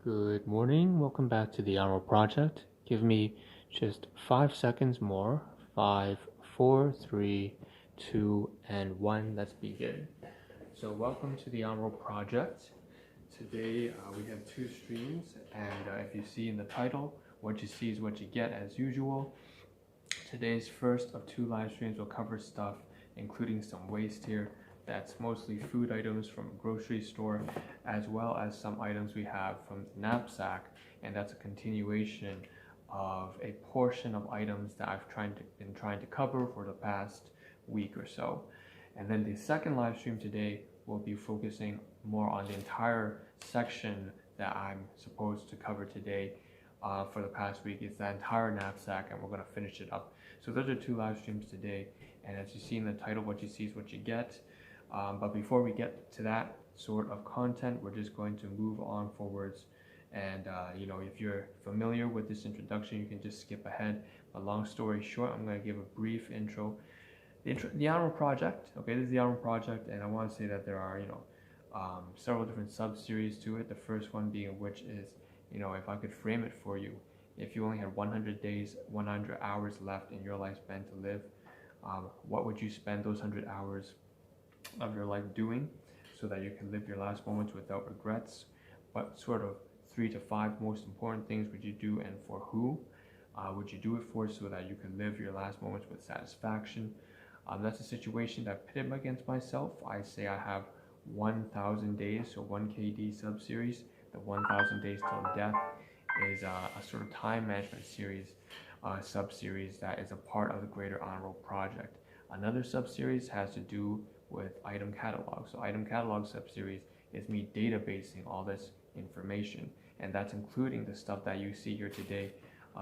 Good morning. Welcome back to the Ahn Rho Project. Give me just 5 seconds more. 5, 4, 3, 2, and 1. Let's begin. So welcome to the Ahn Rho Project. Today we have two streams, and if you see in the title, what you see is what you get as usual. Today's first of two live streams will cover stuff including some waste here. That's mostly food items from a grocery store, as well as some items we have from the Knapsack, and that's a continuation of a portion of items that I've been trying to cover for the past week or so. And then the second live stream today will be focusing more on the entire section that I'm supposed to cover today for the past week. It's that entire Knapsack, and we're going to finish it up. So those are two live streams today, and as you see in the title, what you see is what you get. But before we get to that sort of content, we're just going to move on forwards. And if you're familiar with this introduction, you can just skip ahead. But long story short, I'm going to give a brief intro. The Ahn Rho Project. Okay, this is the Ahn Rho Project, and I want to say that there are several different sub-series to it. The first one being which is, if I could frame it for you, if you only had 100 days, 100 hours left in your lifespan to live, what would you spend those 100 hours of your life doing so that you can live your last moments without regrets? What sort of 3 to 5 most important things would you do, and for who would you do it for, so that you can live your last moments with satisfaction? That's a situation that I pitted against myself. I say I have 1,000 days, so 1KD sub-series. The 1,000 days till death is a sort of time management series, sub-series that is a part of the greater Ahn Rho Project. Another sub-series has to do with item catalog. So item catalog sub-series is me databasing all this information, and that's including the stuff that you see here today,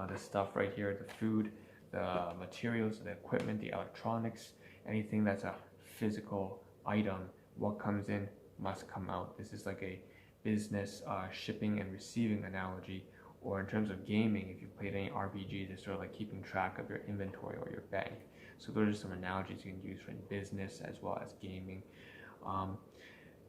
the stuff right here, the food, the materials, the equipment, the electronics, anything that's a physical item. What comes in must come out. This is like a business shipping and receiving analogy, or in terms of gaming, if you played any RPGs, it's sort of like keeping track of your inventory or your bank. So those are some analogies you can use for business as well as gaming.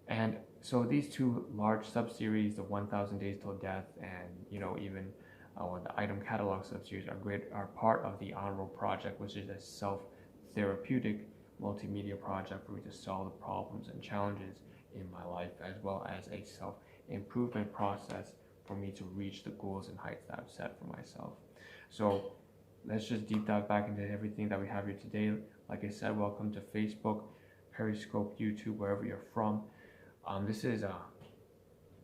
And so these two large sub-series, the 1,000 Days Till Death, and even the item catalog sub-series are part of the Ahn Rho Project, which is a self-therapeutic multimedia project where we just solve the problems and challenges in my life, as well as a self-improvement process for me to reach the goals and heights that I've set for myself. So let's just deep dive back into everything that we have here today. Like I said, welcome to Facebook, Periscope, YouTube, wherever you're from. This is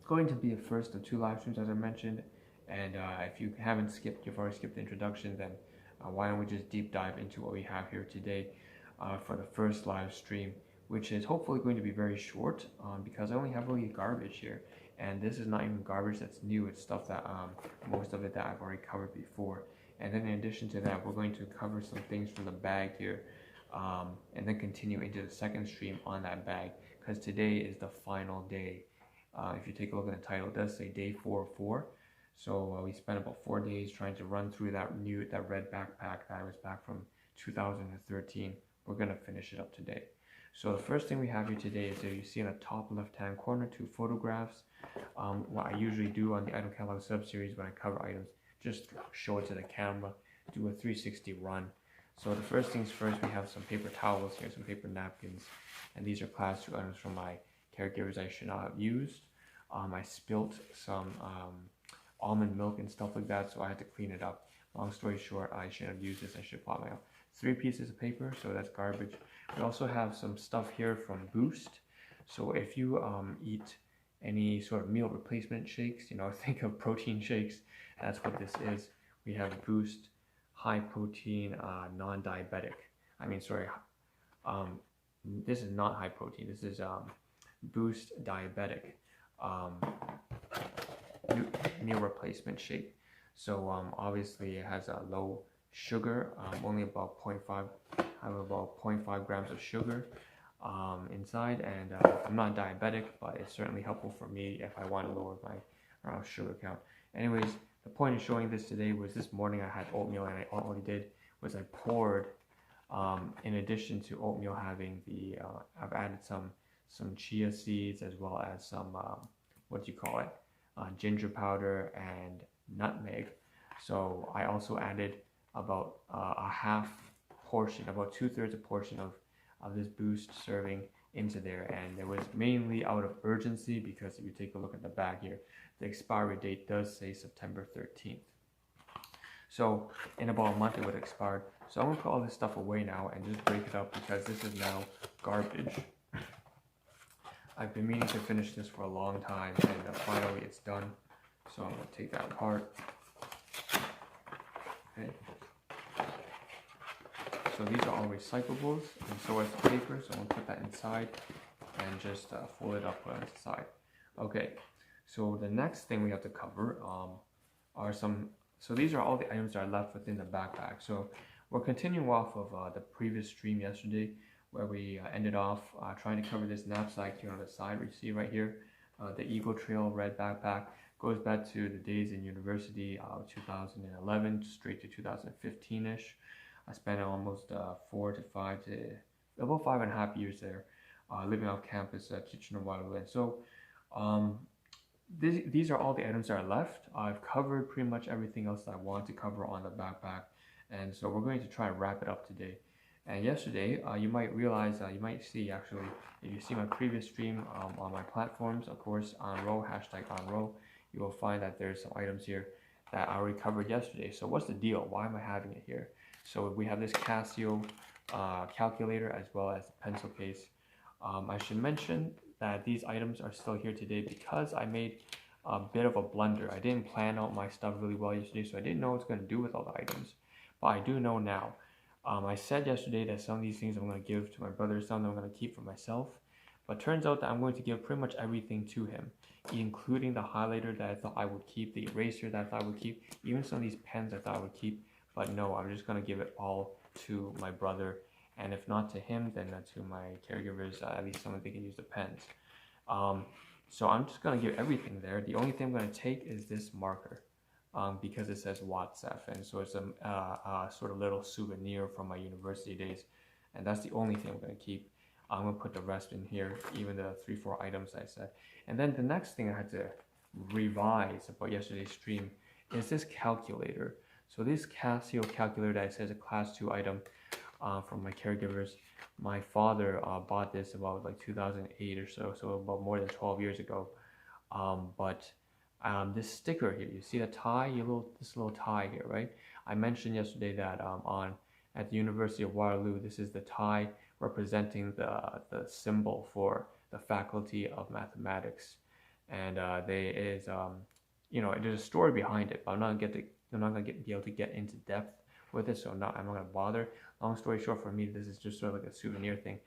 going to be a first of two live streams, as I mentioned. And if you haven't skipped, you've already skipped the introduction, then why don't we just deep dive into what we have here today for the first live stream, which is hopefully going to be very short, because I only have really garbage here. And this is not even garbage that's new, it's stuff that most of it that I've already covered before. And then in addition to that, we're going to cover some things from the bag here, and then continue into the second stream on that bag, because today is the final day. If you take a look at the title, it does say day 404. So we spent about 4 days trying to run through that red backpack that I was back from 2013. We're going to finish it up today. So the first thing we have here today is that you see in the top left-hand corner 2 photographs. What I usually do on the item catalog sub-series when I cover items, just show it to the camera, do a 360 run. So the first things first, we have some paper towels here, some paper napkins, and these are class 2 items from my caregivers I should not have used. I spilt some almond milk and stuff like that, so I had to clean it up. Long story short, I shouldn't have used this. I should have bought my own. 3 pieces of paper, so that's garbage. We also have some stuff here from Boost. So if you eat any sort of meal replacement shakes, think of protein shakes, that's what this is. We have Boost high protein non-diabetic. This is not high protein. This is Boost diabetic meal replacement shake. So obviously it has a low sugar, only about 0.5 grams of sugar inside, and I'm not diabetic, but it's certainly helpful for me if I want to lower my sugar count. Anyways, the point of showing this today was this morning I had oatmeal, and all I did was I poured, in addition to oatmeal having I've added some chia seeds, as well as some ginger powder, and nutmeg. So I also added about a half portion, about 2/3 a portion of this boost serving into there, and it was mainly out of urgency because if you take a look at the bag here, the expiry date does say September 13th. So in about a month it would have expired. So I'm gonna put all this stuff away now and just break it up because this is now garbage. I've been meaning to finish this for a long time, and finally it's done. So I'm gonna take that apart. Okay. So these are all recyclables, and so is the paper. So I'm gonna put that inside and just fold it up, put it on the side. Okay. So the next thing we have to cover are some. So these are all the items that are left within the backpack. So we're continuing off of the previous stream yesterday, where we ended off trying to cover this knapsack here on the side. We see right here, the Eagle Trail red backpack goes back to the days in university, 2011 straight to 2015-ish. I spent almost about 5.5 years there, living off campus at Kitchener-Waterloo. And so these are all the items that are left. I've covered pretty much everything else that I want to cover on the backpack, and so we're going to try and wrap it up today. And yesterday, you might realize, you might see actually, if you see my previous stream on my platforms, of course, Ahn Rho, #AhnRho, you will find that there's some items here that I already covered yesterday. So what's the deal? Why am I having it here? So we have this Casio calculator as well as the pencil case. I should mention that these items are still here today because I made a bit of a blunder. I didn't plan out my stuff really well yesterday, so I didn't know what I was going to do with all the items. But I do know now. I said yesterday that some of these things I'm going to give to my brother, some of them I'm going to keep for myself. But turns out that I'm going to give pretty much everything to him, including the highlighter that I thought I would keep, the eraser that I thought I would keep, even some of these pens I thought I would keep. But no, I'm just going to give it all to my brother. And if not to him, then to my caregivers, at least someone they can use the pens. So I'm just going to give everything there. The only thing I'm going to take is this marker because it says WhatsApp. And so it's a sort of little souvenir from my university days. And that's the only thing I'm going to keep. I'm going to put the rest in here, even the 3-4 items I said. And then the next thing I had to revise about yesterday's stream is this calculator. So this Casio calculator that says a class 2 item from my caregivers. My father bought this about like 2008 or so about more than 12 years ago. But this sticker here, you see the tie, this little tie here, right? I mentioned yesterday that at the University of Waterloo, this is the tie representing the symbol for the Faculty of Mathematics, and there's a story behind it, but I'm not gonna be able to get into depth with it, so I'm not gonna bother. Long story short, for me, this is just sort of like a souvenir thing.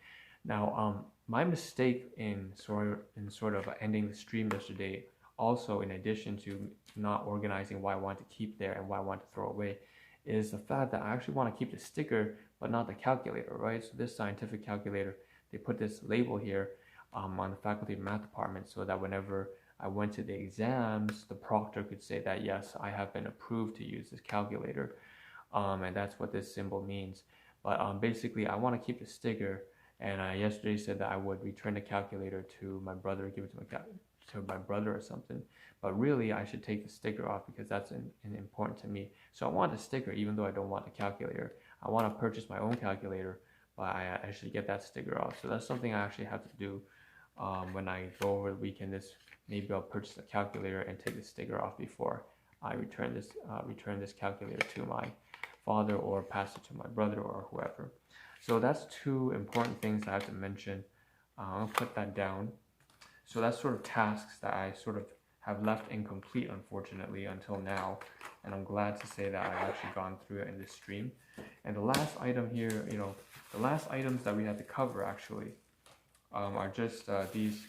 Now, my mistake in sort of ending the stream yesterday, also in addition to not organizing what I want to keep there and what I want to throw away, is the fact that I actually want to keep the sticker but not the calculator, right? So this scientific calculator, they put this label here on the Faculty of Math department so that whenever I went to the exams, the proctor could say that yes, I have been approved to use this calculator, and that's what this symbol means. But basically, I want to keep the sticker, and I yesterday said that I would return the calculator to my brother, give it to my brother or something. But really, I should take the sticker off because that's important to me. So I want the sticker, even though I don't want the calculator. I want to purchase my own calculator, but I should get that sticker off. So that's something I actually have to do when I go over the weekend. Maybe I'll purchase a calculator and take the sticker off before I return this calculator to my father or pass it to my brother or whoever. So that's two important things I have to mention. I'll put that down. So that's sort of tasks that I sort of have left incomplete, unfortunately, until now. And I'm glad to say that I've actually gone through it in this stream. And the last item here, the last items that we had to cover actually are just these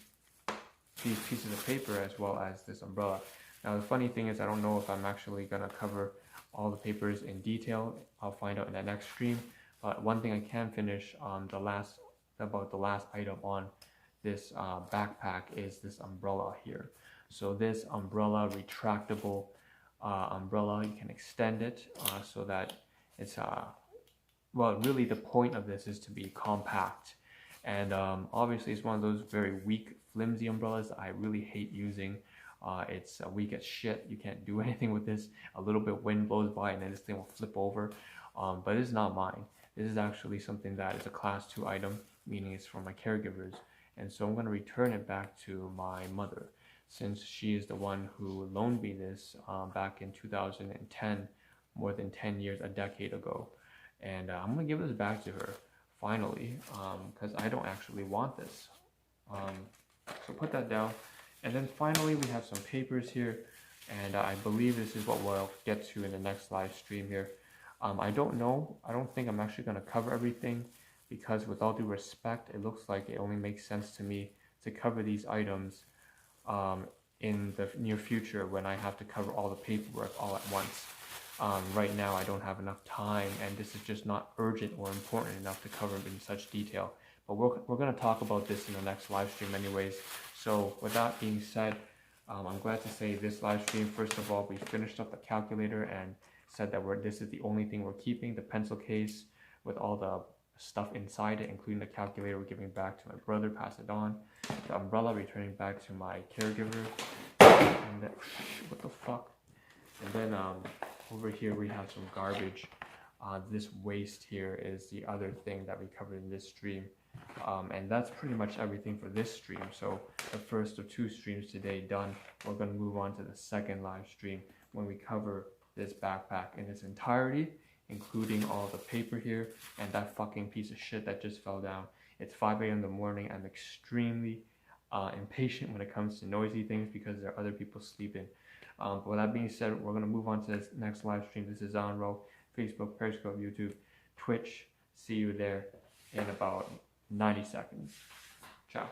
pieces of paper as well as this umbrella. Now the funny thing is I don't know if I'm actually going to cover all the papers in detail. I'll find out in the next stream. But one thing I can finish about the last item on this backpack is this umbrella here. So this umbrella, retractable umbrella, you can extend it so that it's really the point of this is to be compact. And obviously it's one of those very weak flimsy umbrellas I really hate using. It's weak as shit. You can't do anything with this. A little bit wind blows by and then this thing will flip over. But it's not mine. This is actually something that is a class 2 item, meaning it's for my caregivers. And so I'm going to return it back to my mother, since she is the one who loaned me this back in 2010, more than 10 years, a decade ago. And I'm going to give this back to her, finally, because I don't actually want this. So put that down. And then finally we have some papers here, and I believe this is what we'll get to in the next live stream here. I don't know, I don't think I'm actually going to cover everything, because with all due respect, it looks like it only makes sense to me to cover these items in the near future when I have to cover all the paperwork all at once. Right now I don't have enough time, and this is just not urgent or important enough to cover in such detail. But we're going to talk about this in the next live stream anyways. So with that being said, I'm glad to say this live stream, first of all, we finished up the calculator and said that this is the only thing we're keeping, the pencil case with all the stuff inside it, including the calculator, we're giving back to my brother, pass it on. The umbrella returning back to my caregiver. And then, what the fuck? And then over here we have some garbage. This waste here is the other thing that we covered in this stream. And that's pretty much everything for this stream. So the first of 2 streams today done. We're going to move on to the second live stream when we cover this backpack in its entirety, including all the paper here and that fucking piece of shit that just fell down. It's 5 a.m. in the morning. I'm extremely impatient when it comes to noisy things because there are other people sleeping. But with that being said, we're going to move on to this next live stream. This is Ahn Rho, Facebook, Periscope, YouTube, Twitch. See you there in about 90 seconds. Ciao.